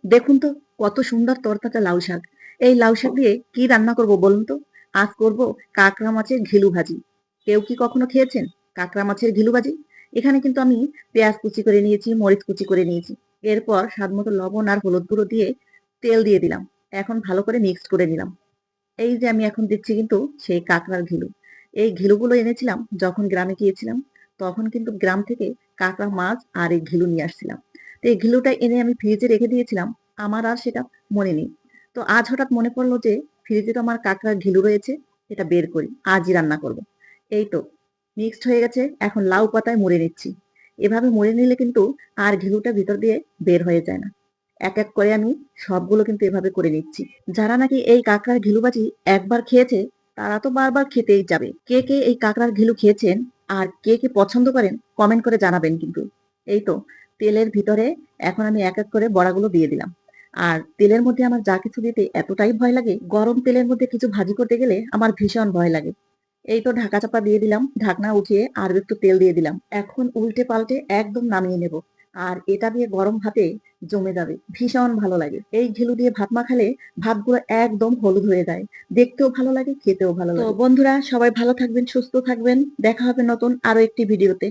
দেখুন তো কত সুন্দর তরতাজা লাউ শাক। এই লাউ শাক দিয়ে কি রান্না করব বলুন তো? আজ করব কাঁকড়া মাছের ঘিলু ভাজি। কেউ কি কখনো খেয়েছেন কাঁকড়া মাছের ঘিলু ভাজি? এখানে কিন্তু আমি পেঁয়াজ কুচি করে নিয়েছি, মরিচ কুচি করে নিয়েছি। এরপর স্বাদমতো লবণ আর হলুদ গুঁড়ো দিয়ে তেল দিয়ে দিলাম। এখন ভালো করে মিক্সড করে নিলাম। এই যে আমি এখন দিচ্ছি কিন্তু সেই কাঁকড়ার ঘিলু। এই ঘিলুগুলো এনেছিলাম যখন গ্রামে গিয়েছিলাম। তখন কিন্তু গ্রাম থেকে কাঁকড়া মাছ আর এই ঘিলু নিয়ে আসছিলাম। তো এই ঘিলুটা এনে আমি ফ্রিজে রেখে দিয়েছিলাম। আমার আর সেটা মনে নেই। তো আজ হঠাৎ মনে পড়লো যে ফ্রিজে তো আমার কাঁকড়ার ঘিলু রয়েছে, এটা বের করি, আজই রান্না করব। এই তো মিক্সড হয়ে গেছে, এখন লাউ পাতায় মুড়ে নিচ্ছি। এভাবে মুড়ে নিলে কিন্তু আর ঘিলুটা ভিতর দিয়ে বের হয়ে যায় না। এক এক করে আমি সবগুলো কিন্তু এভাবে করে নিচ্ছি। যারা নাকি এই কাঁকড়ার ঘিলু ভাজি একবার খেয়েছে তারা তো বারবার খেতেই যাবে। কে কে এই কাঁকড়ার ঘিলু খেয়েছেন আর কে কে পছন্দ করেন কমেন্ট করে জানাবেন কিন্তু। এই তো তেলের ভিতরে এখন আমি এক এক করে বড়াগুলো দিয়ে দিলাম। আর তেলের মধ্যে আমার যা কিছু দিতে এতটাই ভয় লাগে, গরম তেলের মধ্যে কিছু ভাজি করতে গেলে আমার ভীষণ ভয় লাগে। এই তো ঢাকা চাপা দিয়ে দিলাম, ঢাকনা উঠিয়ে আর একটু তেল দিয়ে দিলাম। এখন উল্টে পাল্টে একদম নামিয়ে নেব। আর এটা দিয়ে গরম ভাতে জমে যাবে, ভীষণ ভালো লাগে। এই ঘিলু দিয়ে ভাত মাখালে ভাতগুলো একদম হলুদ হয়ে যায়, দেখতেও ভালো লাগে, খেতেও ভালো লাগে। তো বন্ধুরা সবাই ভালো থাকবেন, সুস্থ থাকবেন, দেখা হবে নতুন আরো একটি ভিডিওতে।